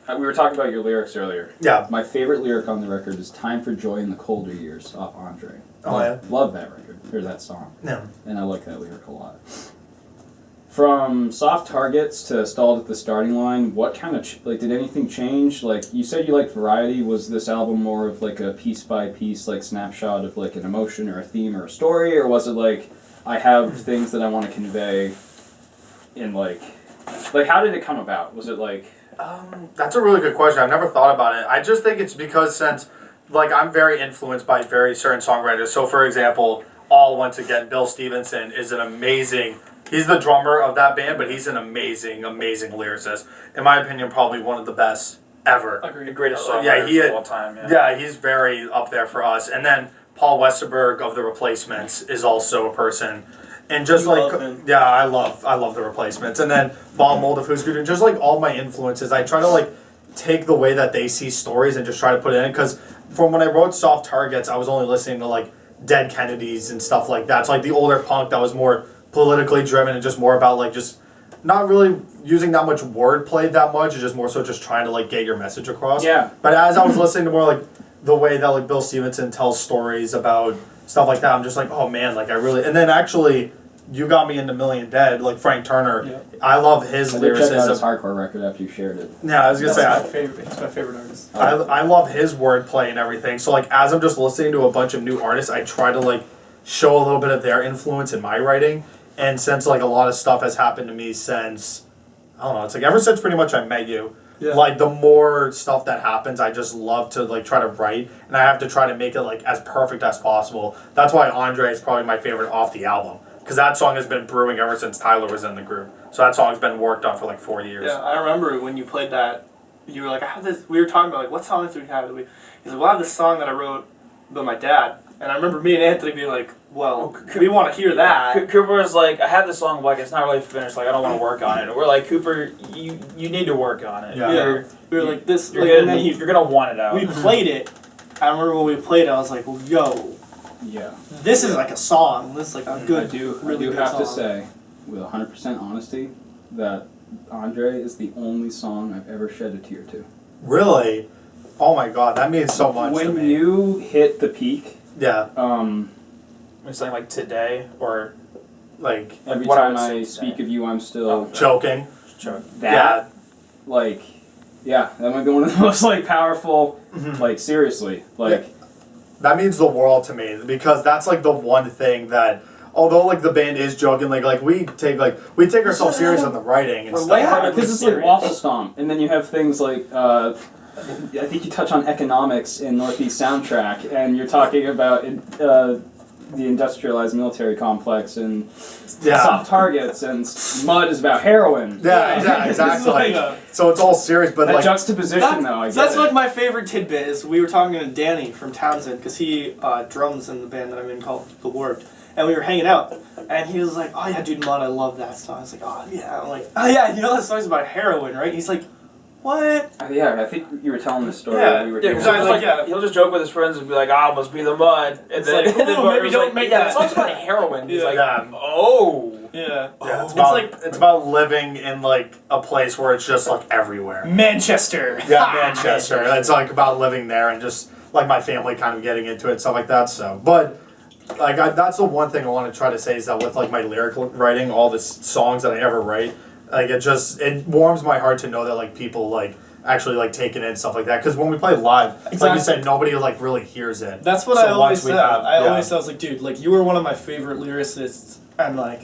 We were talking about your lyrics earlier. Yeah. My favorite lyric on the record is "Time for Joy in the Colder Years" off Andre. Oh, yeah? Love that record, or that song. Yeah. And I like that lyric a lot. From Soft Targets to Stalled at the Starting Line, what kind of, did anything change? Like, you said you liked variety. Was this album more of like a piece-by-piece, like, snapshot of like an emotion or a theme or a story? Or was it like, I have things that I want to convey in like how did it come about? Was it like... That's a really good question. I've never thought about it. I just think it's because since, like, I'm very influenced by very certain songwriters. So, for example, once again, Bill Stevenson is an amazing... He's the drummer of that band, but he's an amazing, amazing lyricist. In my opinion, probably one of the best ever. Agreed. The greatest songwriter of all time. Yeah, he's very up there for us. And then Paul Westerberg of The Replacements is also a person. And just I love The Replacements. And then Bob Mould, who's good. And just like all my influences, I try to like take the way that they see stories and just try to put it in. Because from when I wrote Soft Targets, I was only listening to like Dead Kennedys and stuff like that. So like the older punk that was more politically driven and just more about like just not really using that much wordplay that much. It's just more so just trying to like get your message across. Yeah. But as I was listening to more like the way that like Bill Stevenson tells stories about stuff like that, I'm just like, oh man, like I really... And then actually, you got me into Million Dead, like Frank Turner. Yeah. I love his lyricism. I checked out his hardcore record after you shared it. Yeah, I was gonna say... He's my favorite artist. I love his wordplay and everything. So like as I'm just listening to a bunch of new artists, I try to like show a little bit of their influence in my writing. And since like a lot of stuff has happened to me since, I don't know, it's like ever since pretty much I met you, like the more stuff that happens, I just love to like try to write, and I have to try to make it like as perfect as possible. That's why Andre is probably my favorite off the album, because that song has been brewing ever since Tyler was in the group. So that song's been worked on for like 4 years. Yeah, I remember when you played that, you were like, I have this, we were talking about like, what songs do we have? He's like, well, I have this song that I wrote about my dad. And I remember me and Anthony being like, well, we want to hear that. Cooper was like, I have this song, like, it's not really finished, like, I don't want to work on it. And we're like, Cooper, you need to work on it. Yeah. We were like, this, you're like, gonna, you're going to want it out. We played it. I remember when we played it, I was like, well, yo. Yeah. This is like a song. This is like a good, I do good have song. to say, with 100% honesty, that Andre is the only song I've ever shed a tear to. Really? Oh my god, that means so much to me. When you hit the peak... Yeah. We're saying like today, or like every what time I speak of you, I'm still joking. That, like, yeah, that might be one of the most like powerful, like seriously, like. That means the world to me, because that's like the one thing that, although like the band is joking, like we take ourselves serious on the writing and stuff. Because it's like Waffle Stomp, and then you have things like. I think you touch on economics in Northeast Soundtrack, and you're talking about the industrialized military complex and soft targets, and Mud is about heroin. Yeah, exactly. So it's all serious, but that like juxtaposition, though. That's like my favorite tidbit. Is we were talking to Danny from Townsend, because he drums in the band that I'm in called The Warped, and we were hanging out, and he was like, "Oh yeah, dude, Mud, I love that song." I was like, "Oh yeah," I'm like, "Oh yeah, you know that song's about heroin, right?" And he's like, what? Yeah, I think you were telling the story. Yeah, we were he'll just joke with his friends and be like, "Ah, must be the Mud," and then, like, maybe don't make that. That song's about heroin. He's like, oh, yeah. It's about living in like a place where it's just like everywhere. Manchester. Yeah, Manchester. It's like about living there and just like my family kind of getting into it and stuff like that. So, but like that's the one thing I want to try to say is that with like my lyrical writing, all the songs that I ever write. Like it warms my heart to know that like people like actually like take it in and stuff like that. Because when we play live, like you said, nobody like really hears it. That's what I always said. I was like, dude, like you were one of my favorite lyricists, and like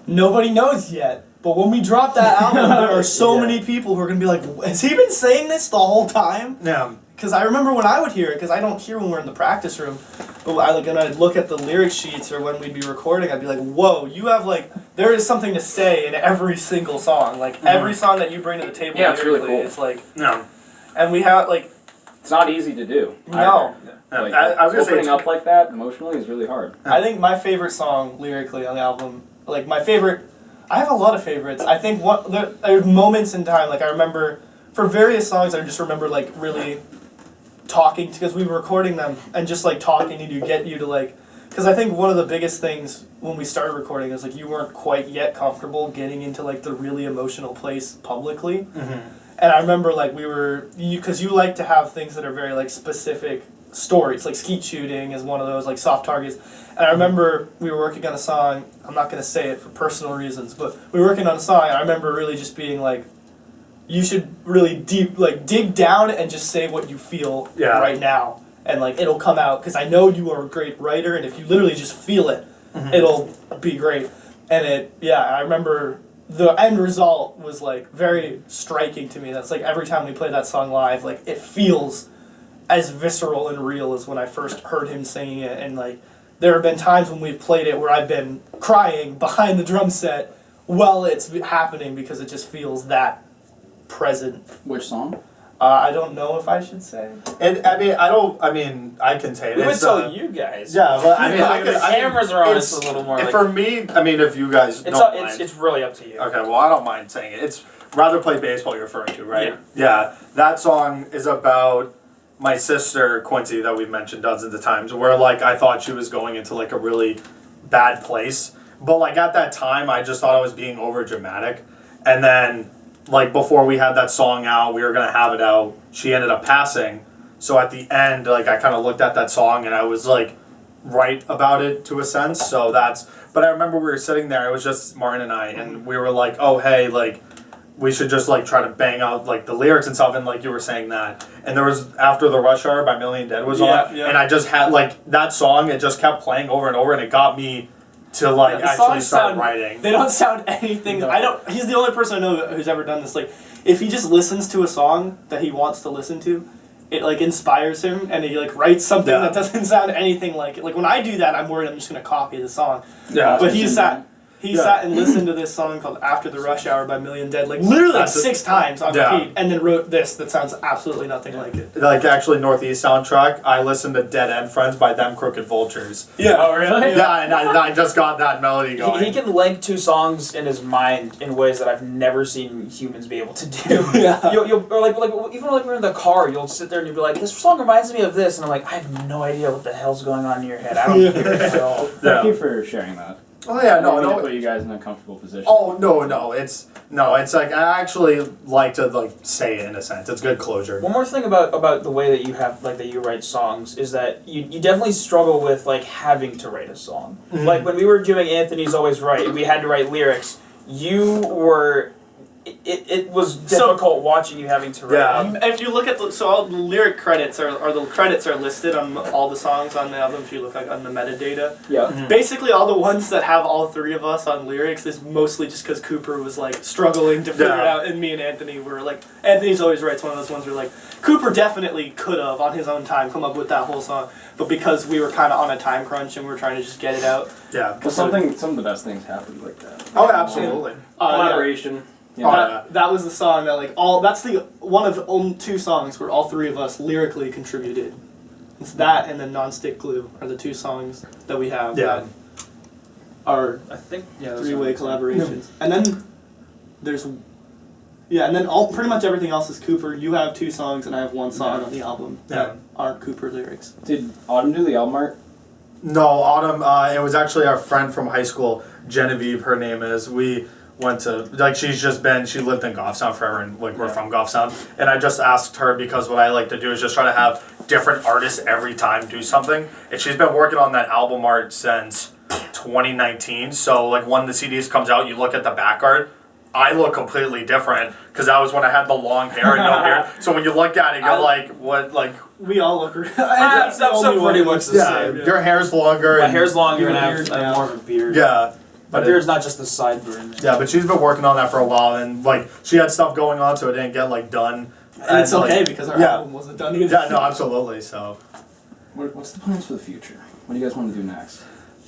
nobody knows yet. But when we drop that album, there are so many people who are gonna be like, has he been saying this the whole time? Yeah. Because I remember when I would hear it, because I don't hear when we're in the practice room, but I'd look at the lyric sheets or when we'd be recording, I'd be like, whoa, you have like, there is something to say in every single song. Like, every song that you bring to the table it's really cool. It's like, no. And we have, like... It's not easy to do. No. Like, I was gonna opening say up like that emotionally is really hard. I think my favorite song lyrically on the album, like my favorite, I have a lot of favorites. I think there are moments in time, like I remember, for various songs, I just remember like really... talking, because we were recording them and just like talking to get you to like, because I think one of the biggest things when we started recording is like you weren't quite yet comfortable getting into like the really emotional place publicly, And I remember like because you like to have things that are very like specific stories, like skeet shooting is one of those, like soft targets. And I remember we were working on a song, I'm not going to say it for personal reasons, but we were working on a song and I remember really just being like, you should really dig down and just say what you feel right now. And like, it'll come out, because I know you are a great writer, and if you literally just feel it, it'll be great. And I remember the end result was like very striking to me. That's like every time we play that song live, like it feels as visceral and real as when I first heard him singing it. And like, there have been times when we've played it where I've been crying behind the drum set while it's happening, because it just feels that present. Which song? I don't know if I should say. And I can say it. We would tell you guys. Yeah, but I mean, the cameras are on. It's a little more. For me, I mean, if you guys don't mind. It's really up to you. Okay, well, I don't mind saying it. It's Rather Play Baseball you're referring to, right? Yeah. That song is about my sister, Quincy, that we've mentioned dozens of times, where, like, I thought she was going into, like, a really bad place. But, like, at that time, I just thought I was being over dramatic. And then, like, before we had that song out, we were going to have it out, she ended up passing. So at the end, like, I kind of looked at that song and I was, like, right about it to a sense. So but I remember we were sitting there, it was just Martin and I, and we were like, oh, hey, like, we should just, like, try to bang out, like, the lyrics and stuff, and, like, you were saying that. And there was, after the Rush Hour by Million Dead was on, and I just had, like, that song, it just kept playing over and over, and it got me to, like, actually start writing. They don't sound anything. No. He's the only person I know who's ever done this. Like, if he just listens to a song that he wants to listen to, it, like, inspires him, and he, like, writes something that doesn't sound anything like it. Like, when I do that, I'm worried I'm just going to copy the song. Yeah. But he sat and listened to this song called After the Rush Hour by Million Dead, like, literally like 6 times on repeat, and then wrote this that sounds absolutely nothing like it. Like, actually, Northeast soundtrack, I listened to Dead End Friends by Them Crooked Vultures. Yeah. Oh, really? Yeah, and I just got that melody going. He can link 2 songs in his mind in ways that I've never seen humans be able to do. Yeah. You'll or like even like we're in the car, you'll sit there and you'll be like, this song reminds me of this, and I'm like, I have no idea what the hell's going on in your head. I don't hear it at all. Thank you for sharing that. Oh yeah, I didn't mean to no. put you guys in a comfortable position. Oh no, it's like I actually like to like say it in a sense. It's good closure. One more thing about the way that you have that you write songs is that you definitely struggle with like having to write a song. Mm-hmm. Like when we were doing Anthony's Always Right and we had to write lyrics, you were it was difficult watching you having to write. Yeah. If you look at all the lyric credits the credits are listed on all the songs on the album. If you look like on the metadata, basically all the ones that have all 3 of us on lyrics is mostly just because Cooper was like struggling to figure it out, and me and Anthony were like, Anthony's Always Right's one of those ones where like Cooper definitely could have on his own time come up with that whole song, but because we were kind of on a time crunch and we were trying to just get it out. Yeah. Well, some of the best things happen like that. Oh, absolutely. Collaboration. That was the song that like that's the one of only 2 songs where all 3 of us lyrically contributed. It's that and then Non-Stick Glue are the 2 songs that we have that are, I think, 3-way collaborations. And then there's and then pretty much everything else is Cooper. You have 2 songs and I have 1 song on the album that aren't Cooper lyrics. Did Autumn do the album art? No, Autumn, it was actually our friend from high school, Genevieve, her name is. We went to, like, she lived in Goffstown forever, and, like, we're from Goffstown, and I just asked her, because what I like to do is just try to have different artists every time do something, and she's been working on that album art since 2019, so, like, when the CDs comes out, you look at the back art, I look completely different, because that was when I had the long hair and no beard, so when you look at it, you're like, what, like... We all look... That's pretty much the same. Your hair's longer. My hair's longer and I have more of a beard. Yeah. My beard's not just the sideburns. Yeah, but she's been working on that for a while, and like she had stuff going on, so it didn't get like done. And it's okay because our album wasn't done either. Yeah, no, absolutely. So, what's the plans for the future? What do you guys want to do next?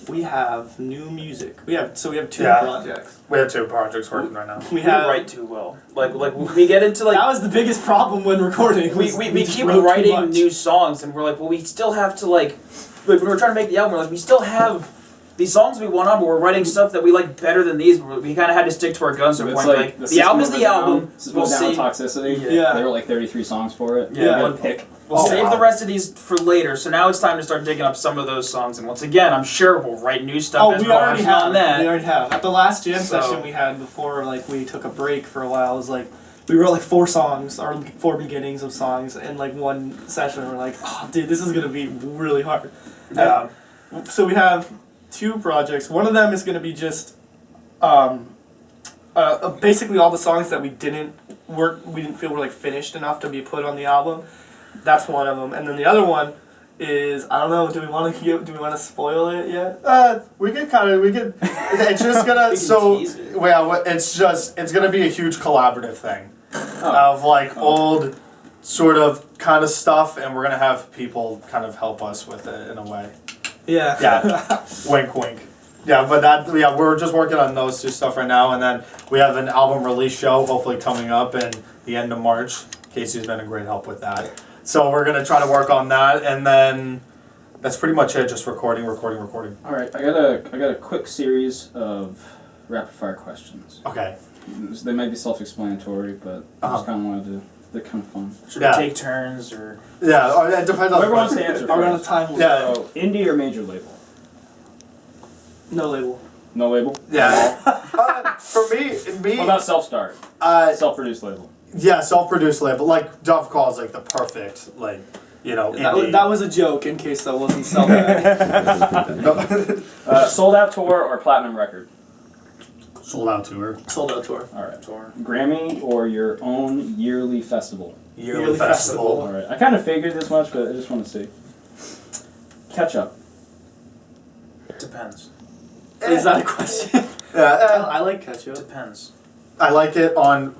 We have new music. We have 2 projects. We have 2 projects working right now. We write too well. Like we get into like that was the biggest problem when recording. We keep writing new songs, and we're like, well, we still have to like when we're trying to make the album, we're like, we still have these songs we want on, but we're writing stuff that we like better than these. But we kind of had to stick to our guns to a point. Like the album is the album. We'll see. Toxicity. Yeah. There were like 33 songs for it. Yeah. One pick. We'll save the rest of these for later. So now it's time to start digging up some of those songs. And once again, I'm sure we'll write new stuff. We already have. At the last jam session we had before, like we took a break for a while, was like we wrote like 4 songs, or 4 beginnings of songs in like one session. And we're like, oh, dude, this is gonna be really hard. Yeah. So we have 2 projects. One of them is gonna be just basically all the songs that we didn't feel were like finished enough to be put on the album. That's one of them, and then the other one is, I don't know. Do we want to spoil it yet? We could. It's just gonna. It's gonna be a huge collaborative thing of like old, sort of kind of stuff, and we're gonna have people kind of help us with it in a way. Yeah. Yeah. Wink, wink. Yeah, but we're just working on those 2 stuff right now, and then we have an album release show hopefully coming up in the end of March. Casey's been a great help with that. So we're gonna try to work on that, and then that's pretty much it. Just recording. All right, I got a quick series of rapid fire questions. Okay. They might be self-explanatory, but I just kind of wanted to. They're kind of fun. Should we take turns or? Yeah, it depends on. Whoever wants to answer. Are we on a time limit? Yeah. So, indie or major label? No label. No label. Yeah. For me. What about self-start? Self-produced label. Yeah, self-produced label. Like Dove calls like the perfect indie. That was a joke in case that wasn't self. Sold out tour or platinum record? Sold out tour. Sold out tour. All right. Grammy or your own yearly festival? Yearly festival. All right. I kind of figured this much, but I just want to see. Ketchup. Depends. Is that a question? Yeah. I like ketchup. Depends. I like it on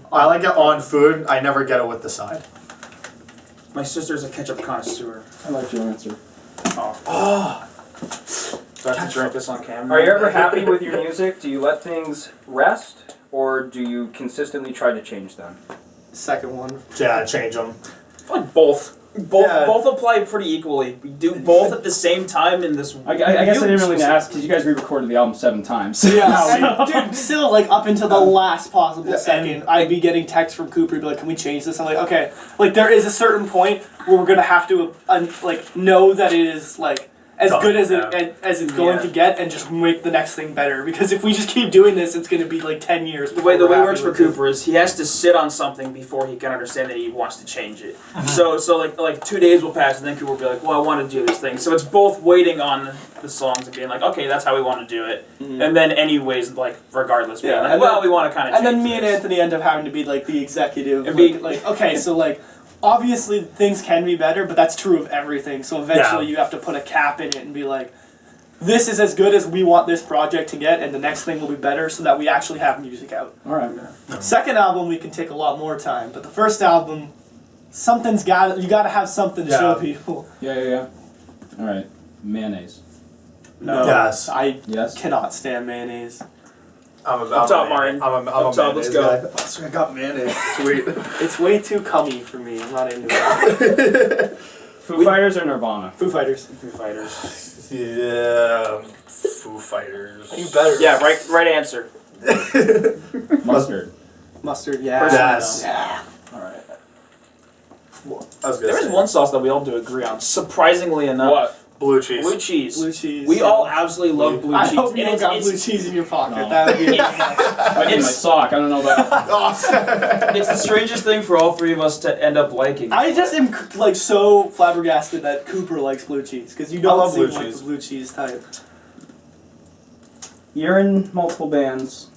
food. I never get it with the side. My sister's a ketchup connoisseur. I like your answer. Oh. Do I have to drink this on camera? Are you ever happy with your music? Do you let things rest, or do you consistently try to change them? Second one. Yeah, change them. I feel like both. Both Yeah. both apply pretty equally. We do both at the same time in this. I guess I didn't really ask because you guys re-recorded the album 7 times. Yeah, dude, still, like, up until the last possible Yeah, second, I'd be getting texts from Cooper, he'd be like, can we change this? I'm like, okay. Like, there is a certain point where we're gonna have to, know that it is, like, as good as it's going to get, and just make the next thing better. Because if we just keep doing this, it's gonna be, like, 10 years. The way it works for Cooper is he has to sit on something before he can understand that he wants to change it. So like 2 days will pass, and then Cooper will be like, well, I want to do this thing. So it's both waiting on the songs and being like, okay, that's how we want to do it. Mm-hmm. And then anyways, like, regardless, being like, and well, then, we want to kind of change and then me this. and Anthony end up having to be, like, the executive. And be- okay, so, like, obviously things can be better, but that's true of everything. So eventually you have to put a cap in it and be like, this is as good as we want this project to get, and the next thing will be better, so that we actually have music out. All right. Second album, we can take a lot more time, but the first album, you gotta have something to show people. Yeah. All right. Mayonnaise. No. Yes. I Yes. cannot stand mayonnaise. I'm Up top, Martin. I'm Up top, let's go. guy. Oh, so I got mayonnaise. Sweet. It's way too cummy for me. I'm not into it. Foo Fighters or Nirvana? Foo Fighters. Foo Fighters. Yeah. Foo Fighters. You better. Yeah, right answer. Mustard. Mustard, yeah. Yes. Yeah. All right. I was gonna There is say. one sauce that we all do agree on, surprisingly enough. What? Blue cheese. Blue cheese. Blue cheese. We all absolutely love blue I cheese. hope you And don't got it's- blue cheese in your pocket. No. That would be Might be in my sock. I don't know about. It's the strangest thing for all 3 of us to end up liking. I just am like so flabbergasted that Cooper likes blue cheese, because you don't love seem blue like cheese. the blue cheese type. You're in multiple bands.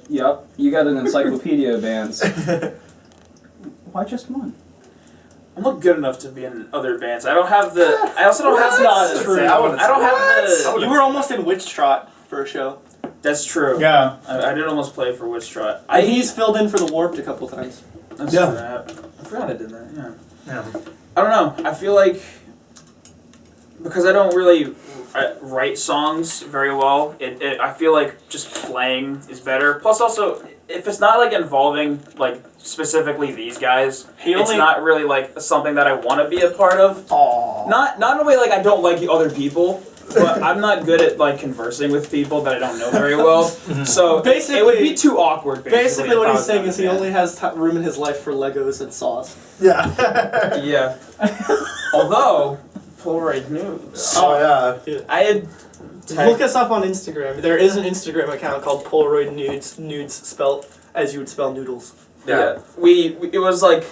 Yep. You got an encyclopedia of bands. Why just one? I'm not good enough to be in other bands. I don't have the. I also don't have That's the. true. I wouldn't I don't say have that. the. You were almost in Witch Trot for a show. That's true. Yeah. I did almost play for Witch Trot. He's filled in for the Warped a couple times. That's Yeah. true. I forgot I did that. Yeah. Yeah. I don't know. I feel like because I don't really write songs very well. I feel like just playing is better. Plus, also, if it's not like involving like specifically these guys, it's not really like something that I want to be a part of. Aww. Not in a way like I don't like other people, but I'm not good at like conversing with people that I don't know very well. So Basically- it would be too awkward. Basically, if what I he's was saying not is he a fan. only has room in his life for Legos and sauce. Yeah. Yeah. Although Polaroid nudes. Oh yeah. I had. Look us up on Instagram. There is an Instagram account called Polaroid Nudes spelled as you would spell noodles. Yeah. It was like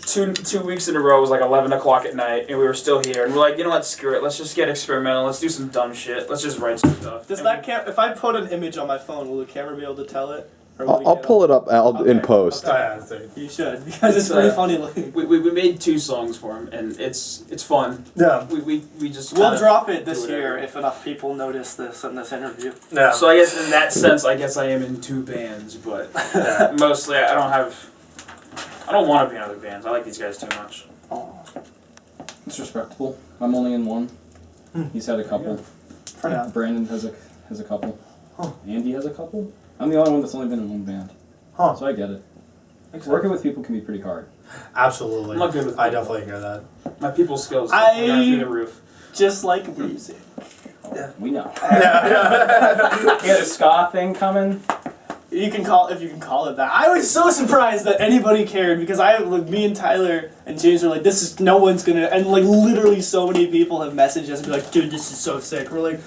2 weeks in a row. It was like 11 o'clock at night, and we were still here. And we're like, you know what? Screw it. Let's just get experimental. Let's do some dumb shit. Let's just write some stuff. Does And that if I put an image on my phone, will the camera be able to tell it? Or will I'll pull it up in Okay. post. Oh, yeah, that's it. You should, because it's pretty funny looking. we made 2 songs for him, and it's fun. Yeah. We just We'll kinda drop it this do year whatever. if enough people notice this in this interview. Yeah. So I guess in that sense, I guess I am in 2 bands, but mostly I don't want to be in other bands. I like these guys too much. It's respectable. I'm only in one. He's had a couple. For now. Brandon has a couple. Huh. Andy has a couple. I'm the only one that's only been in one band. Huh. So I get it. Working with people can be pretty hard. Absolutely. I'm not good with I people. definitely hear that. My people skills I- are through the roof. Just like music. We know. Yeah. He had a ska thing coming. You can call if you can call it that. I was so surprised that anybody cared because me and Tyler and James were like, this is no one's gonna, and like literally so many people have messaged us and be like, dude, this is so sick. We're like,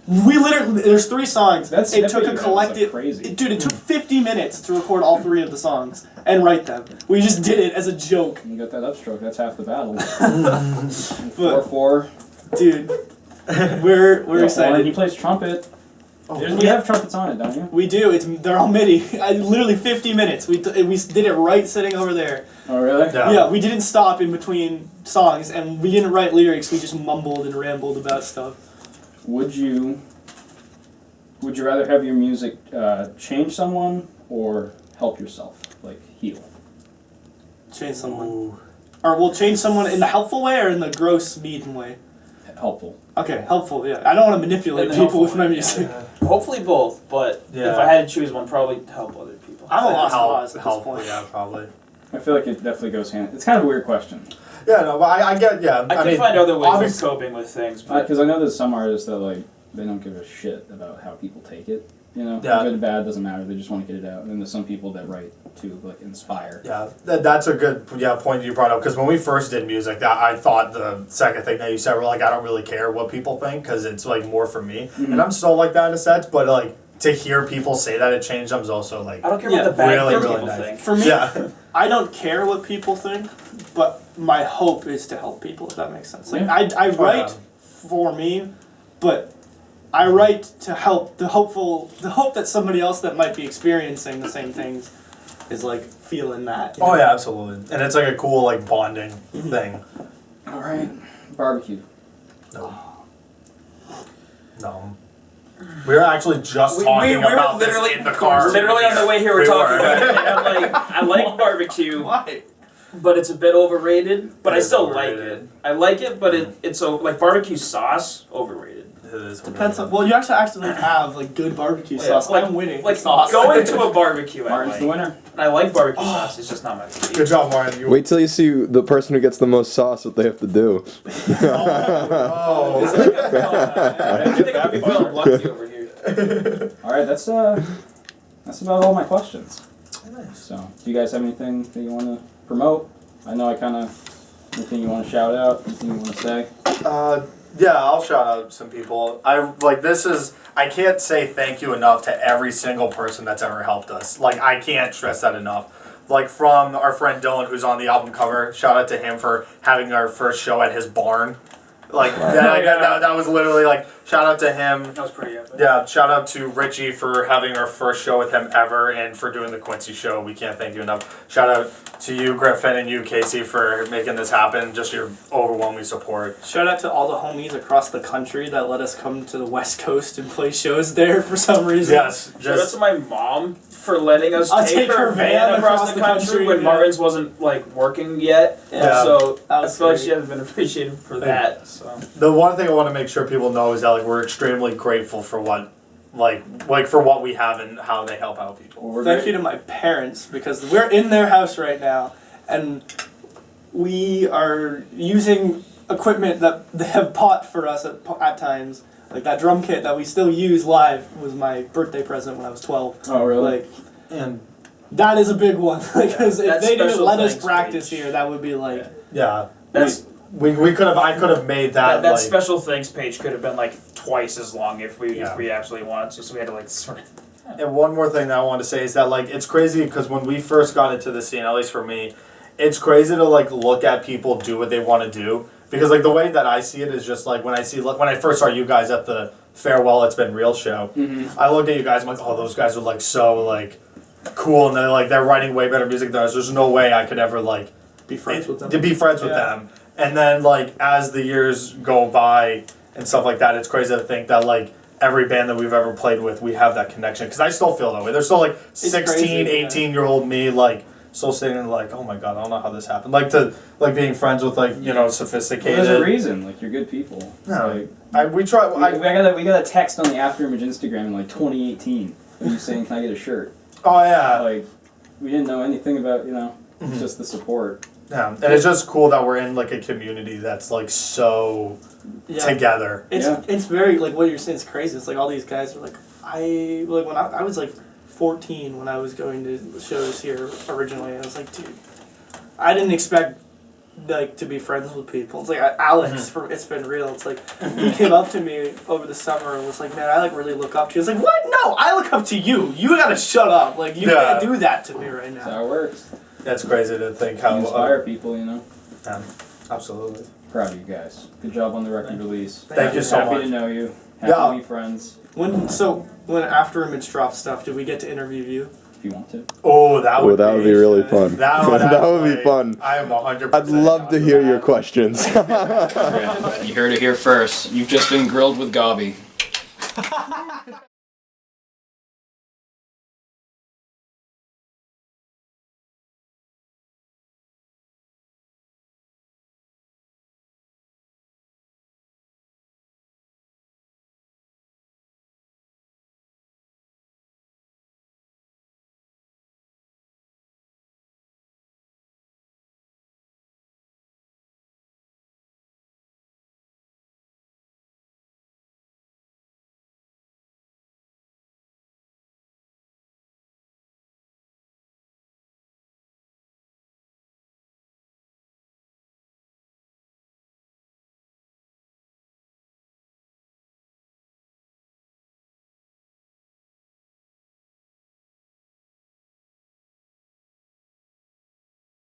we literally there's 3 songs. That It snippet took you a did was, collective. like, crazy. Dude, it took 50 minutes to record all 3 of the songs and write them. We just did it as a joke, You got that upstroke. That's half the battle. But- 4/4. dude. We're Yeah, He excited. plays trumpet. Oh, You have trumpets on it, don't you? We do. They're all MIDI. Literally 50 minutes. We did it right sitting over there. Oh, really? Yeah. Yeah, we didn't stop in between songs, and we didn't write lyrics. We just mumbled and rambled about stuff. Would you rather have your music change someone or help yourself, like heal? Change someone, Ooh. or we'll change someone in the helpful way or in the gross, mean way. Helpful. Okay, helpful. Yeah, I don't want to manipulate In the people with helpful my way, music. Hopefully both, but Yeah. if I had to choose one, probably help other people. I'm a lost cause at this Help, point. yeah, probably. I feel like it definitely goes hand. It's kind of a weird question Yeah, no, but I get, yeah. I can mean, find other ways of obviously- coping with things, but because I know there's some artists that like they don't give a shit about how people take it. You know, Yeah. good or bad doesn't matter. They just want to get it out. And then there's some people that write to like inspire. Yeah, that's a good point you brought up because when we first did music, I thought the second thing that you said were like, I don't really care what people think because it's like more for me, and I'm still like that in a sense. But like to hear people say that it changed them is also like I don't care Yeah, about the bad really, things really people nice. think. For me, yeah, I don't care what people think, but my hope is to help people. If that makes sense. Like Yeah. I Oh, write yeah. for me, but I write to help the hope that somebody else that might be experiencing the same things is like feeling that. you Oh know? yeah, absolutely, and it's like a cool like bonding thing. All right, barbecue. No, no. We were actually just We talking were about literally this in the car. Literally on the way here, we're We talking were. about it. And I'm like, I like barbecue, Why? but it's a bit overrated. But It I is still overrated. like it. I like it, but it's so like barbecue sauce overrated. It is Depends on. Well, you actually have like good barbecue Yeah, sauce. like- I'm winning. Like sauce. going to a barbecue, I Martin's the like. winner. I like barbecue sauce. It's just not my favorite. Good job, Martin. You Wait till you see the person who gets the most sauce, what they have to do. Oh. I think I'd be feeling lucky over here. All right, that's about all my questions. So, do you guys have anything that you want to promote? I know anything you want to shout out, anything you want to say? Yeah, I'll shout out some people. I can't say thank you enough to every single person that's ever helped us. Like, I can't stress that enough. Like, from our friend Dylan, who's on the album cover, shout out to him for having our first show at his barn. Like, that was literally, like, shout out to him. That was pretty epic. Yeah, shout out to Richie for having our first show with him ever and for doing the Quincy show. We can't thank you enough. Shout out to you, Griffin, and you, Casey, for making this happen. Just your overwhelming support. Shout out to all the homies across the country that let us come to the West Coast and play shows there for some reason. Yes, Shout out to my mom for letting us I'll take her van across the country when yeah. Martin's wasn't like working yet. Yeah. So That I was feel like great. she hasn't been appreciated for that. So The one thing I want to make sure people know is that like we're extremely grateful for what for what we have and how they help out people. Thank you to my parents because we're in their house right now and we are using equipment that they have bought for us at times. Like that drum kit that we still use live was my birthday present when I was 12. Oh, really? Like And that is a big one because if That they didn't special let us thanks practice page. here, that would be like yeah, that's we could have I could have made that, that like special thanks page could have been like twice as long if we Yeah. absolutely wanted to. So we had to like sort of And one more thing that I want to say is that like it's crazy because when we first got into the scene, at least for me, it's crazy to like look at people do what they want to do because like the way that I see it is just like when I first saw you guys at the Farewell It's Been Real show, I looked at you guys, I'm like, oh, those guys are like so like cool and they're writing way better music than us. There's no way I could ever like Be friends with them. to be friends with them. And then like as the years go by and stuff like that, it's crazy to think that like every band that we've ever played with, we have that connection. Because I still feel that way. There's still like 16, crazy, 18-year-old me like still sitting there like, oh my god, I don't know how this happened. Like being friends with like, you know, sophisticated. There's a reason. Like, you're good people. No. Like, We got we got a text on the Afterimage Instagram in like 2018. You saying, "Can I get a shirt?" Oh yeah. Like, we didn't know anything about, you know, it's just the support. Yeah. And it's just cool that we're in like a community that's like so together. It's very like what you're saying is crazy. It's like all these guys are like when I was like 14 when I was going to shows here originally. I was like, dude, I didn't expect like to be friends with people. It's like Alex from It's Been Real. It's like he came up to me over the summer and was like, man, I like really look up to you. I was like, what? No, I look up to you. You gotta shut up. Like you can't do that to me right That's now. how it works. That's crazy to think how You inspire people, you know. absolutely. Proud of you guys. Good job on the record release. Thank you so Happy much. to know you. Happy to be friends. When Afterimage drops stuff, do we get to interview you? If you want to. Oh, that would be really fun. That would, that would be fun. I am 100%. I'd love to hear your questions. You heard it here first. You've just been grilled with Gobby.